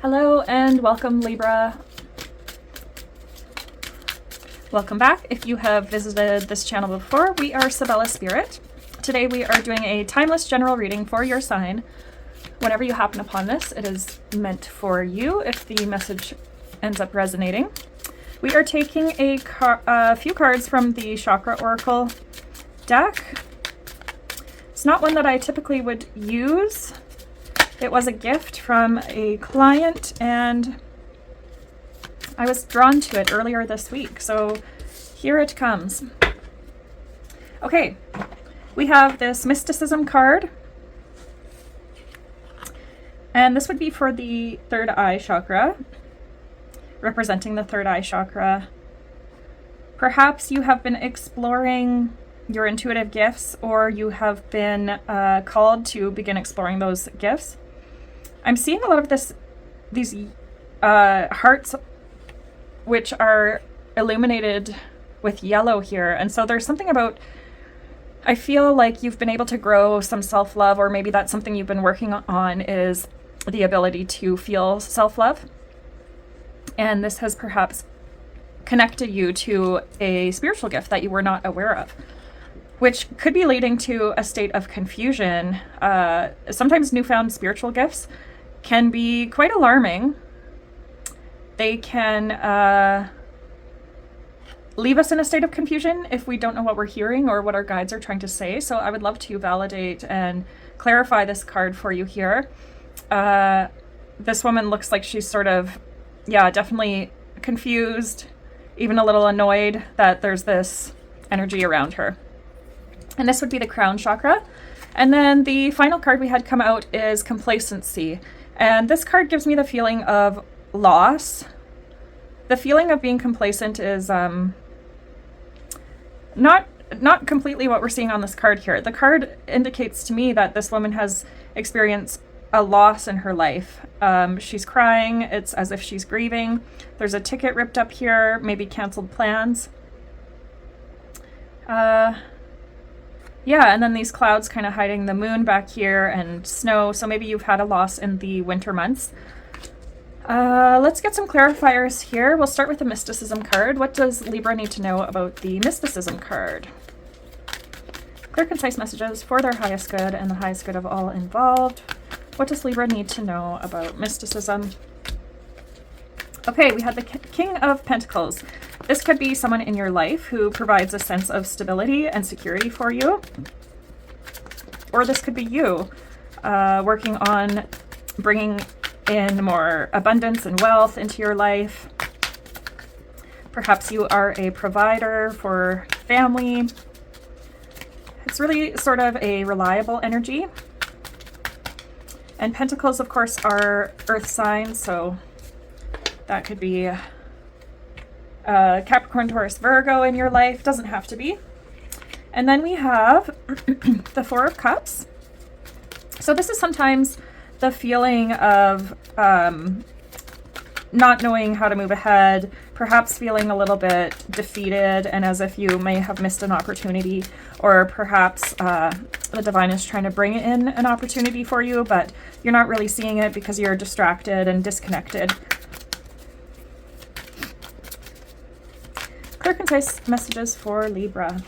Hello and welcome, Libra. Welcome back. If you have visited this channel before, we are Sabella Spirit. Today we are doing a timeless general reading for your sign. Whenever you happen upon this, it is meant for you if the message ends up resonating. We are taking a few cards from the Chakra Oracle deck. It's not one that I typically would use. It was a gift from a client and I was drawn to it earlier this week, so here it comes. Okay, we have this mysticism card, and this would be for the third eye chakra, representing the third eye chakra. Perhaps you have been exploring your intuitive gifts, or you have been called to begin exploring those gifts. I'm seeing a lot of these hearts which are illuminated with yellow here. And so there's something about, I feel like you've been able to grow some self-love, or maybe that's something you've been working on, is the ability to feel self-love. And this has perhaps connected you to a spiritual gift that you were not aware of, which could be leading to a state of confusion. Sometimes newfound spiritual gifts can be quite alarming. They can leave us in a state of confusion if we don't know what we're hearing or what our guides are trying to say. So I would love to validate and clarify this card for you here. This woman looks like she's sort of, definitely confused, even a little annoyed that there's this energy around her. And this would be the crown chakra. And then the final card we had come out is complacency. And this card gives me the feeling of loss. The feeling of being complacent is not completely what we're seeing on this card here. The card indicates to me that this woman has experienced a loss in her life. She's crying. It's as if she's grieving. There's a ticket ripped up here, maybe canceled plans. And then these clouds kind of hiding the moon back here and snow. So maybe you've had a loss in the winter months. Let's get some clarifiers here. We'll start with the mysticism card. What does Libra need to know about the mysticism card? Clear, concise messages for their highest good and the highest good of all involved. What does Libra need to know about mysticism? Okay, we had the King of Pentacles. This could be someone in your life who provides a sense of stability and security for you. Or this could be you working on bringing in more abundance and wealth into your life. Perhaps you are a provider for family. It's really sort of a reliable energy. And Pentacles, of course, are earth signs, so that could be Capricorn, Taurus, Virgo in your life. Doesn't have to be. And then we have the Four of Cups. So this is sometimes the feeling of not knowing how to move ahead, perhaps feeling a little bit defeated and as if you may have missed an opportunity, or perhaps the divine is trying to bring in an opportunity for you, but you're not really seeing it because you're distracted and disconnected. Clear, concise messages for Libra.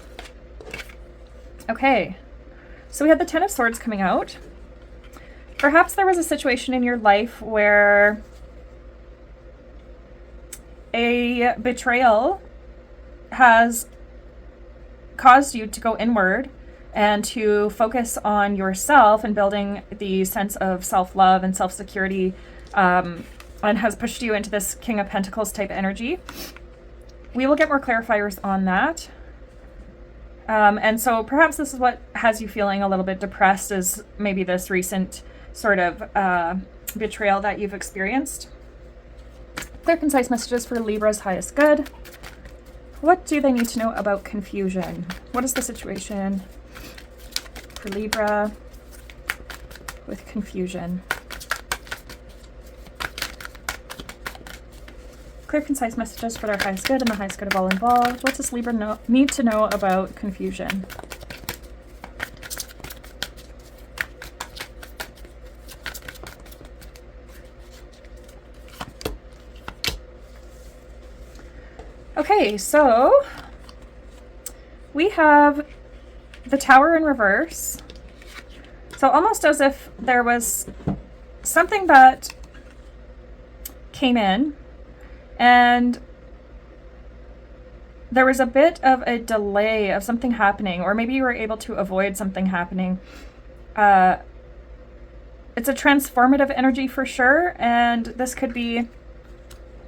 Okay, so we had the Ten of Swords coming out. Perhaps there was a situation in your life where a betrayal has caused you to go inward and to focus on yourself and building the sense of self-love and self-security, and has pushed you into this King of Pentacles type energy. We will get more clarifiers on that. And so perhaps this is what has you feeling a little bit depressed, is maybe this recent sort of betrayal that you've experienced. Clear, concise messages for Libra's highest good. What do they need to know about confusion? What is the situation for Libra with confusion? Clear, concise messages for their highest good and the highest good of all involved. What does Libra need to know about confusion? Okay, so we have the Tower in reverse. So almost as if there was something that came in and there was a bit of a delay of something happening, or maybe you were able to avoid something happening. It's a transformative energy for sure, and this could be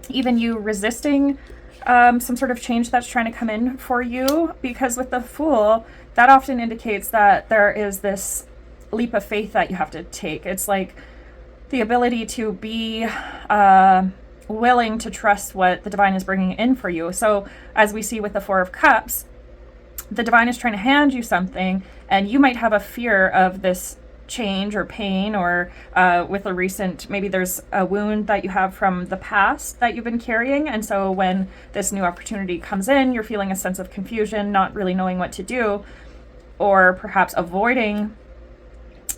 even you resisting some sort of change that's trying to come in for you, because with the Fool, that often indicates that there is this leap of faith that you have to take. It's like the ability to be willing to trust what the divine is bringing in for you. So as we see with the Four of Cups, the divine is trying to hand you something, and you might have a fear of this change or pain, or with a recent, maybe there's a wound that you have from the past that you've been carrying, and so when this new opportunity comes in, you're feeling a sense of confusion, not really knowing what to do, or perhaps avoiding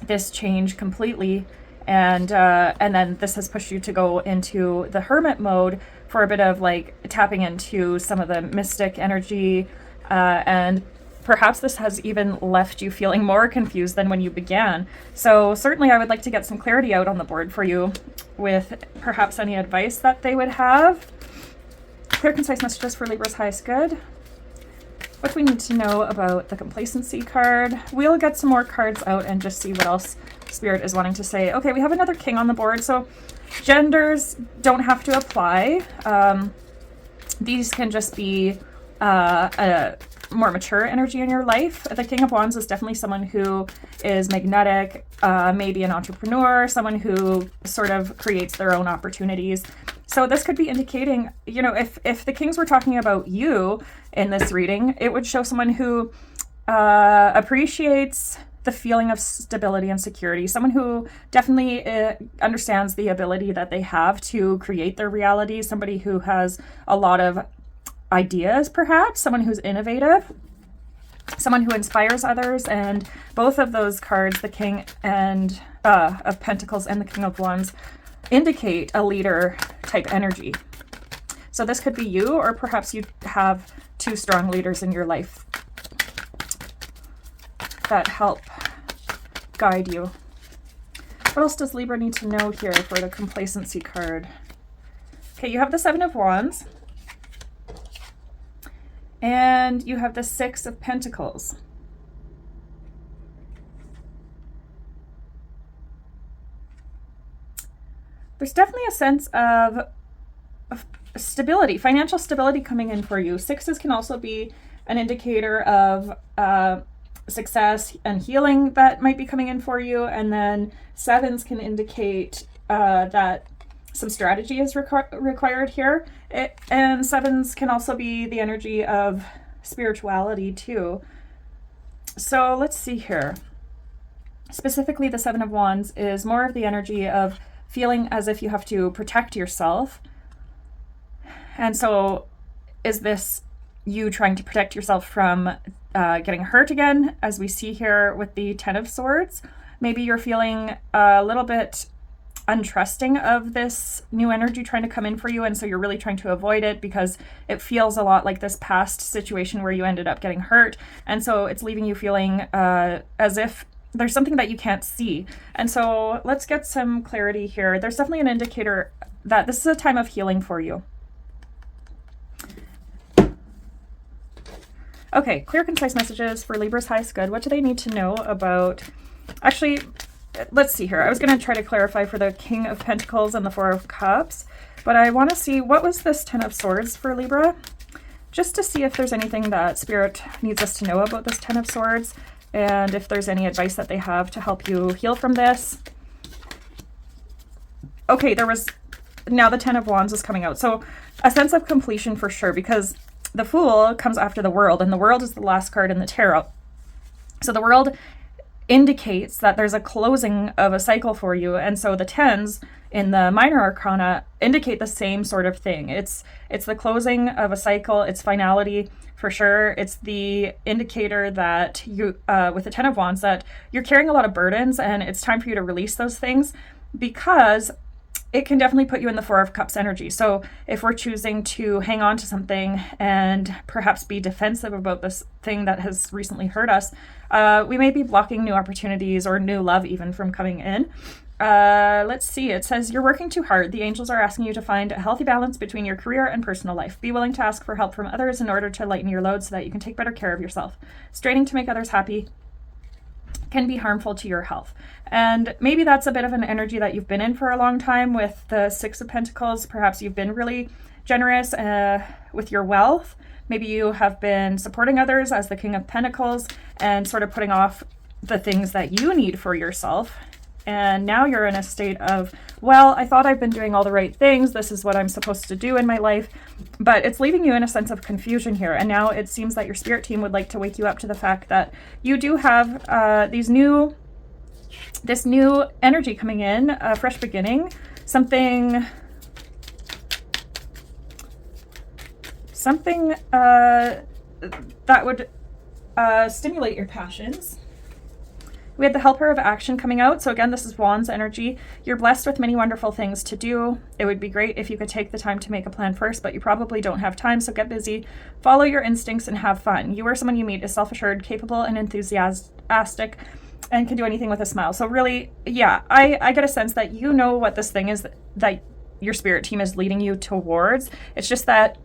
this change completely. And then this has pushed you to go into the hermit mode for a bit of like tapping into some of the mystic energy, and perhaps this has even left you feeling more confused than when you began. So certainly I would like to get some clarity out on the board for you with perhaps any advice that they would have. Clear, concise messages for Libra's highest good. What do we need to know about the complacency card? We'll get some more cards out and just see what else Spirit is wanting to say. Okay, we have another king on the board. So genders don't have to apply. These can just be a more mature energy in your life. The King of Wands is definitely someone who is magnetic, maybe an entrepreneur, someone who sort of creates their own opportunities. So this could be indicating, you know, if the kings were talking about you in this reading, it would show someone who appreciates the feeling of stability and security, someone who definitely understands the ability that they have to create their reality, somebody who has a lot of ideas, perhaps, someone who's innovative, someone who inspires others. And both of those cards, the King and of Pentacles and the King of Wands, indicate a leader type energy. So this could be you, or perhaps you have two strong leaders in your life that help guide you. What else does Libra need to know here for the complacency card? Okay, you have the Seven of Wands, and you have the Six of Pentacles. There's definitely a sense of stability, financial stability coming in for you. Sixes can also be an indicator of success and healing that might be coming in for you. And then sevens can indicate that some strategy is required here. And sevens can also be the energy of spirituality too. So let's see here. Specifically, the Seven of Wands is more of the energy of feeling as if you have to protect yourself. And so is this you trying to protect yourself from getting hurt again, as we see here with the Ten of Swords? Maybe you're feeling a little bit untrusting of this new energy trying to come in for you, and so you're really trying to avoid it because it feels a lot like this past situation where you ended up getting hurt, and so it's leaving you feeling as if there's something that you can't see. And so let's get some clarity here. There's definitely an indicator that this is a time of healing for you. Okay, clear, concise messages for Libra's highest good. What do they need to know about... Actually, let's see here. I was going to try to clarify for the King of Pentacles and the Four of Cups, but I want to see what was this Ten of Swords for Libra, just to see if there's anything that Spirit needs us to know about this Ten of Swords, and if there's any advice that they have to help you heal from this. Okay, there was... Now the Ten of Wands is coming out. So a sense of completion for sure, because the Fool comes after the World, and the World is the last card in the tarot. So the World indicates that there's a closing of a cycle for you, and so the tens in the minor arcana indicate the same sort of thing. It's the closing of a cycle, it's finality for sure. It's the indicator that you with the Ten of Wands, that you're carrying a lot of burdens and it's time for you to release those things, because it can definitely put you in the Four of Cups energy. So if we're choosing to hang on to something and perhaps be defensive about this thing that has recently hurt us, we may be blocking new opportunities or new love even from coming in. Let's see. It says you're working too hard. The angels are asking you to find a healthy balance between your career and personal life. Be willing to ask for help from others in order to lighten your load so that you can take better care of yourself. Straining to make others happy can be harmful to your health. And maybe that's a bit of an energy that you've been in for a long time with the Six of Pentacles. Perhaps you've been really generous with your wealth. Maybe you have been supporting others as the King of Pentacles and sort of putting off the things that you need for yourself. And now you're in a state of, well, I thought I've been doing all the right things. This is what I'm supposed to do in my life. But it's leaving you in a sense of confusion here. And now it seems that your spirit team would like to wake you up to the fact that you do have this new energy coming in, a fresh beginning, something that would stimulate your passions. We had the Helper of Action coming out. So again, this is Wands energy. You're blessed with many wonderful things to do. It would be great if you could take the time to make a plan first, but you probably don't have time, so get busy. Follow your instincts and have fun. You or someone you meet is self-assured, capable, and enthusiastic, and can do anything with a smile. So really, yeah, I get a sense that you know what this thing is that your spirit team is leading you towards. It's just that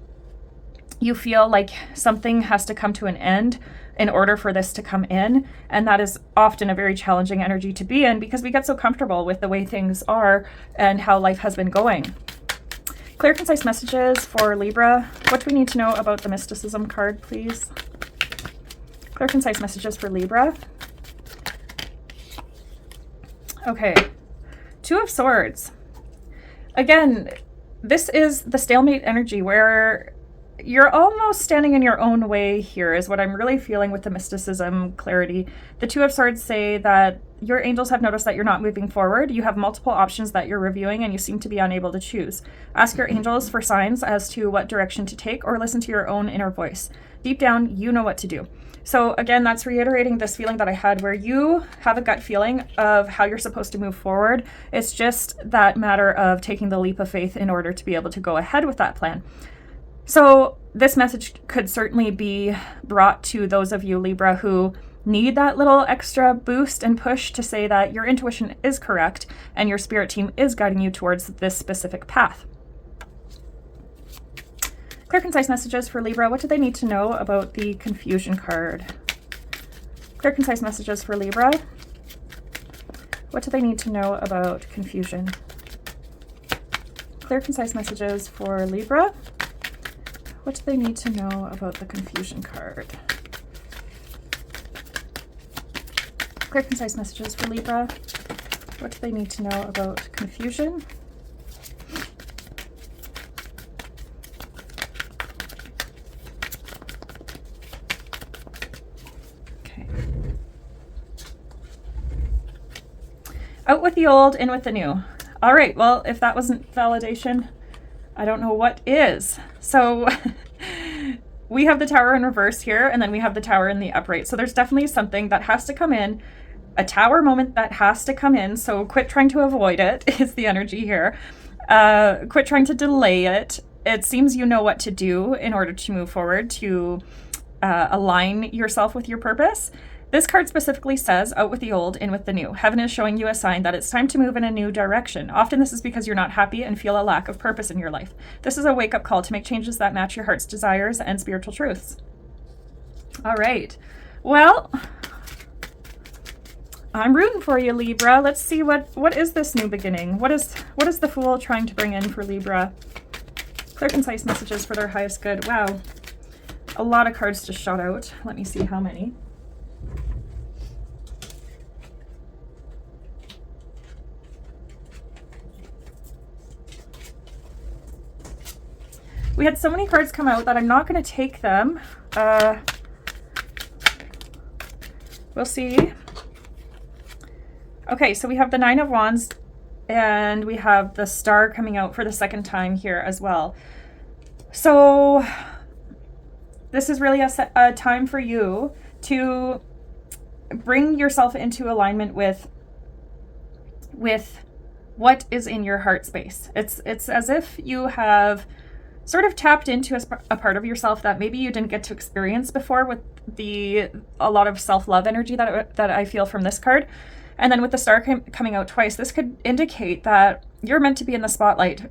you feel like something has to come to an end in order for this to come in. And that is often a very challenging energy to be in because we get so comfortable with the way things are and how life has been going. Clear, concise messages for Libra. What do we need to know about the mysticism card, please? Clear, concise messages for Libra. Okay. Two of Swords. Again, this is the stalemate energy where you're almost standing in your own way here is what I'm really feeling with the mysticism clarity. The Two of Swords say that your angels have noticed that you're not moving forward. You have multiple options that you're reviewing and you seem to be unable to choose. Ask your angels for signs as to what direction to take or listen to your own inner voice. Deep down, you know what to do. So again, that's reiterating this feeling that I had where you have a gut feeling of how you're supposed to move forward. It's just that matter of taking the leap of faith in order to be able to go ahead with that plan. So this message could certainly be brought to those of you, Libra, who need that little extra boost and push to say that your intuition is correct and your spirit team is guiding you towards this specific path. Clear, concise messages for Libra. What do they need to know about the confusion card? Clear, concise messages for Libra. What do they need to know about confusion? Clear, concise messages for Libra. What do they need to know about the confusion card? Clear, concise messages for Libra. What do they need to know about confusion? Okay. Out with the old, in with the new. All right, well, if that wasn't validation, I don't know what is. So we have the Tower in reverse here, and then we have the Tower in the upright. So there's definitely something that has to come in, a Tower moment that has to come in. So quit trying to avoid it is the energy here. Quit trying to delay it. It seems you know what to do in order to move forward, to align yourself with your purpose. This card specifically says, out with the old, in with the new. Heaven is showing you a sign that it's time to move in a new direction. Often this is because you're not happy and feel a lack of purpose in your life. This is a wake-up call to make changes that match your heart's desires and spiritual truths. All right. Well, I'm rooting for you, Libra. Let's see what is this new beginning? What is the Fool trying to bring in for Libra? Clear, concise messages for their highest good. Wow. A lot of cards just shot out. Let me see how many. We had so many cards come out that I'm not going to take them. We'll see. Okay, so we have the Nine of Wands and we have the Star coming out for the second time here as well. So this is really a time for you to bring yourself into alignment with what is in your heart space. It's as if you have sort of tapped into a part of yourself that maybe you didn't get to experience before, with a lot of self-love energy that I feel from this card. And then with the star coming out twice, this could indicate that you're meant to be in the spotlight,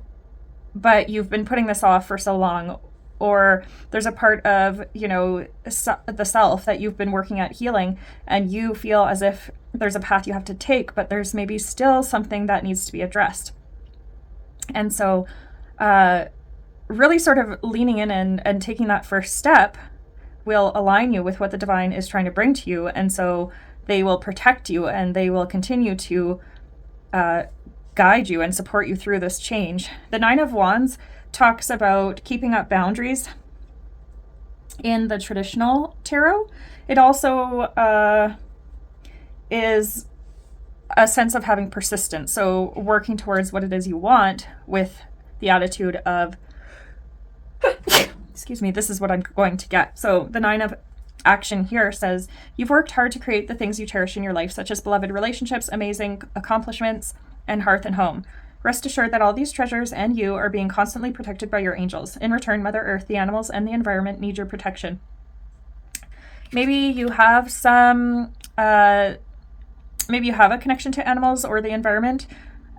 but you've been putting this off for so long. Or there's a part of, the self that you've been working at healing, and you feel as if there's a path you have to take, but there's maybe still something that needs to be addressed. And so really sort of leaning in and taking that first step will align you with what the divine is trying to bring to you. And so they will protect you, and they will continue to guide you and support you through this change. The Nine of Wands talks about keeping up boundaries in the traditional tarot. It also is a sense of having persistence. So working towards what it is you want with the attitude of, excuse me, this is what I'm going to get. So the Nine of Action here says, you've worked hard to create the things you cherish in your life, such as beloved relationships, amazing accomplishments, and hearth and home. Rest assured that all these treasures and you are being constantly protected by your angels. In return, Mother Earth, the animals, and the environment need your protection. Maybe you have maybe you have a connection to animals or the environment,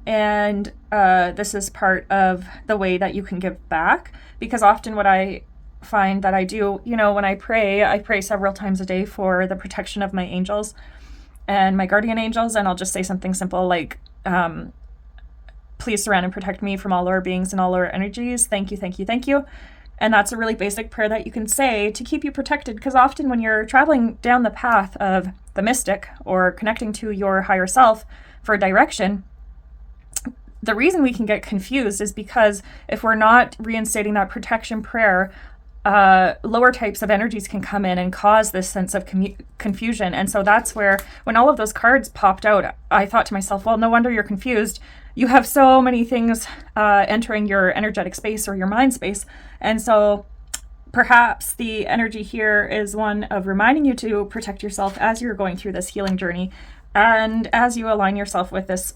and this is part of the way that you can give back. Because often what I find that I do, when I pray several times a day for the protection of my angels and my guardian angels, and I'll just say something simple like, please surround and protect me from all our beings and all our energies. Thank you, thank you, thank you. And that's a really basic prayer that you can say to keep you protected, because often when you're traveling down the path of the mystic or connecting to your higher self for direction, the reason we can get confused is because if we're not reinstating that protection prayer, lower types of energies can come in and cause this sense of confusion. And so that's where, when all of those cards popped out, I thought to myself, well, no wonder you're confused. You have so many things entering your energetic space or your mind space. And so perhaps the energy here is one of reminding you to protect yourself as you're going through this healing journey. And as you align yourself with this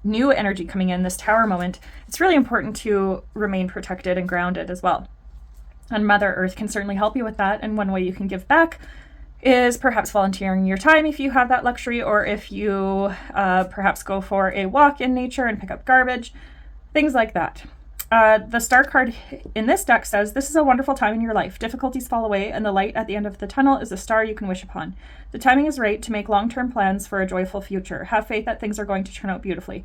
new energy coming in, this tower moment, it's really important to remain protected and grounded as well. And Mother Earth can certainly help you with that. And one way you can give back is perhaps volunteering your time if you have that luxury, or if you perhaps go for a walk in nature and pick up garbage, things like that. The star card in this deck says, this is a wonderful time in your life. Difficulties fall away, and the light at the end of the tunnel is a star you can wish upon. The timing is right to make long-term plans for a joyful future. Have faith that things are going to turn out beautifully.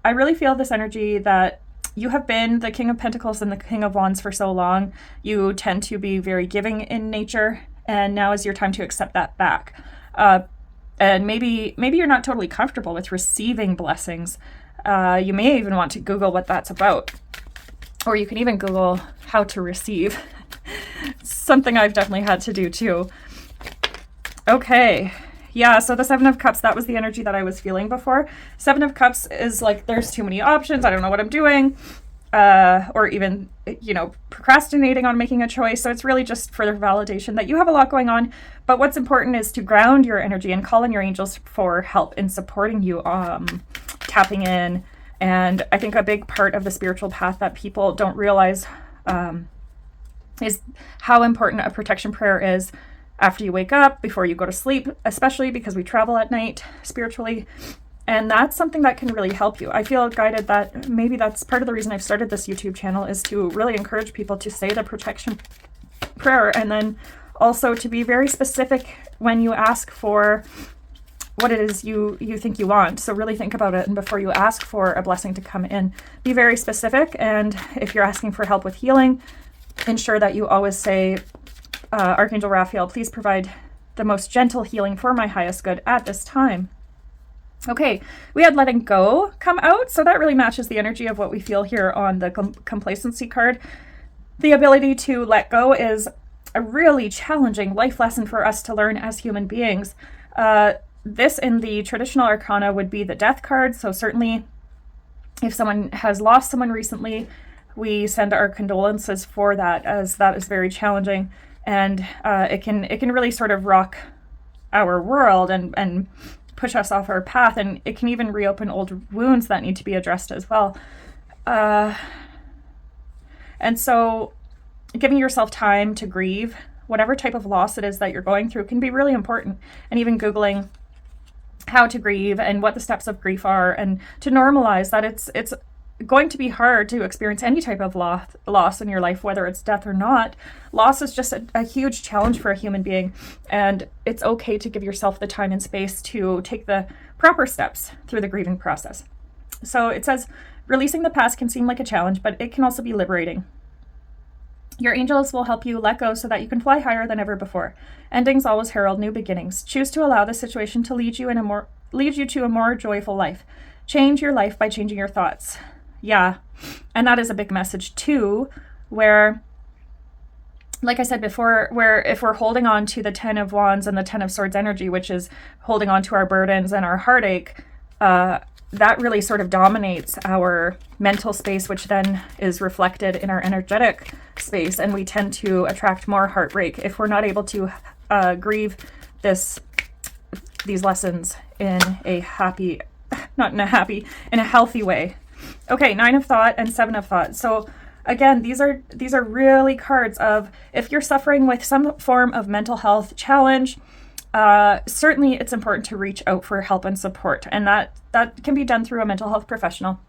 I really feel this energy that you have been the King of Pentacles and the King of Wands for so long. You tend to be very giving in nature, and now is your time to accept that back. And maybe you're not totally comfortable with receiving blessings. You may even want to Google what that's about. Or you can even Google how to receive. Something I've definitely had to do too. Okay. Yeah, so the Seven of Cups, that was the energy that I was feeling before. Seven of Cups is like, there's too many options. I don't know what I'm doing. Or even, procrastinating on making a choice. So it's really just further validation that you have a lot going on. But what's important is to ground your energy and call on your angels for help in supporting you, tapping in. And I think a big part of the spiritual path that people don't realize is how important a protection prayer is after you wake up, before you go to sleep, especially because we travel at night spiritually. And that's something that can really help you. I feel guided that maybe that's part of the reason I've started this YouTube channel, is to really encourage people to say the protection prayer, and then also to be very specific when you ask for what it is you think you want. So really think about it, and before you ask for a blessing to come in, be very specific. And if you're asking for help with healing, ensure that you always say, Archangel Raphael, please provide the most gentle healing for my highest good at this time. Okay, we had letting go come out, so that really matches the energy of what we feel here on the complacency card. The ability to let go is a really challenging life lesson for us to learn as human beings. This in the traditional arcana would be the death card, so certainly if someone has lost someone recently, we send our condolences for that, as that is very challenging, and it can really sort of rock our world and push us off our path, and it can even reopen old wounds that need to be addressed as well. And so giving yourself time to grieve whatever type of loss it is that you're going through can be really important. And even Googling how to grieve and what the steps of grief are, and to normalize that it's going to be hard to experience any type of loss in your life, whether it's death or not. Loss is just a huge challenge for a human being, and it's okay to give yourself the time and space to take the proper steps through the grieving process. So it says, releasing the past can seem like a challenge, but it can also be liberating. Your angels will help you let go so that you can fly higher than ever before. Endings always herald new beginnings. Choose to allow the situation to lead you to a more joyful life. Change your life by changing your thoughts. Yeah, and that is a big message too, where, like I said before, where if we're holding on to the 10 of Wands and the 10 of Swords energy, which is holding on to our burdens and our heartache, that really sort of dominates our mental space, which then is reflected in our energetic space, and we tend to attract more heartbreak if we're not able to grieve these lessons in a healthy way. Okay, 9 of Thought and 7 of Thought. So again, these are really cards of, if you're suffering with some form of mental health challenge, certainly it's important to reach out for help and support, and that can be done through a mental health professional.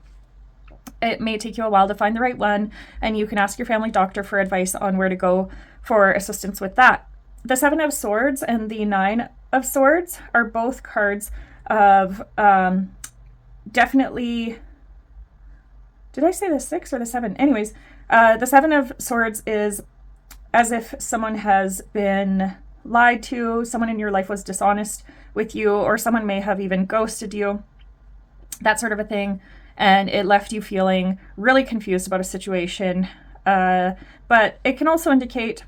It may take you a while to find the right one, and you can ask your family doctor for advice on where to go for assistance with that. The 7 of Swords and the 9 of Swords are both cards of definitely... Did I say the 6 or the 7? Anyways, the 7 of Swords is as if someone has been lied to, someone in your life was dishonest with you, or someone may have even ghosted you, that sort of a thing, and it left you feeling really confused about a situation. But it can also indicate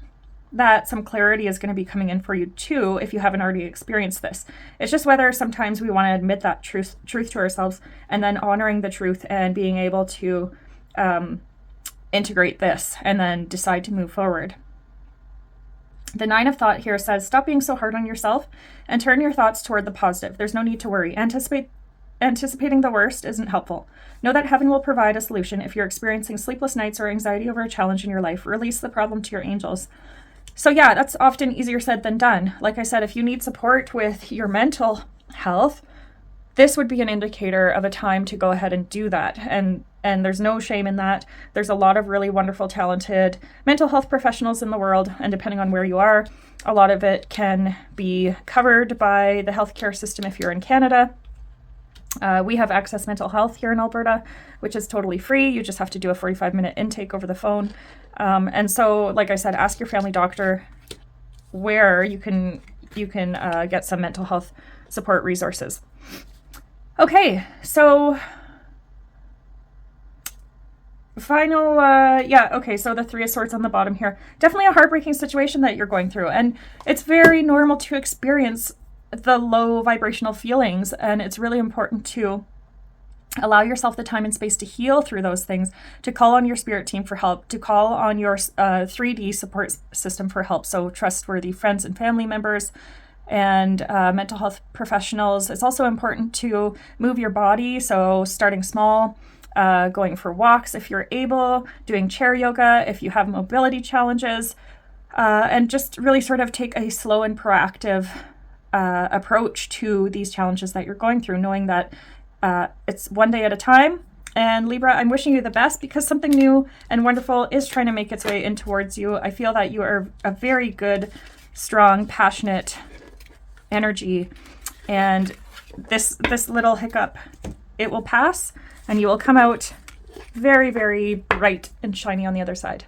that some clarity is going to be coming in for you too, if you haven't already experienced this. It's just whether sometimes we want to admit that truth to ourselves, and then honoring the truth and being able to integrate this and then decide to move forward. The 9 of Thought here says, stop being so hard on yourself and turn your thoughts toward the positive. There's no need to worry. Anticipating the worst isn't helpful. Know that heaven will provide a solution. If you're experiencing sleepless nights or anxiety over a challenge in your life, release the problem to your angels. So yeah, that's often easier said than done. Like I said, if you need support with your mental health, this would be an indicator of a time to go ahead and do that. And there's no shame in that. There's a lot of really wonderful, talented mental health professionals in the world. And depending on where you are, a lot of it can be covered by the healthcare system if you're in Canada. We have Access Mental Health here in Alberta, which is totally free. You just have to do a 45-minute intake over the phone. And so, like I said, ask your family doctor where you can get some mental health support resources. Okay, so so the 3 of Swords on the bottom here. Definitely a heartbreaking situation that you're going through, and it's very normal to experience the low vibrational feelings, and it's really important to allow yourself the time and space to heal through those things, to call on your spirit team for help, to call on your 3D support system for help, so trustworthy friends and family members and mental health professionals. It's also important to move your body, so starting small, going for walks if you're able, doing chair yoga if you have mobility challenges, and just really sort of take a slow and proactive approach to these challenges that you're going through, knowing that it's one day at a time. And Libra, I'm wishing you the best, because something new and wonderful is trying to make its way in towards you. I feel that you are a very good, strong, passionate energy, and this little hiccup, it will pass, and you will come out very, very bright and shiny on the other side.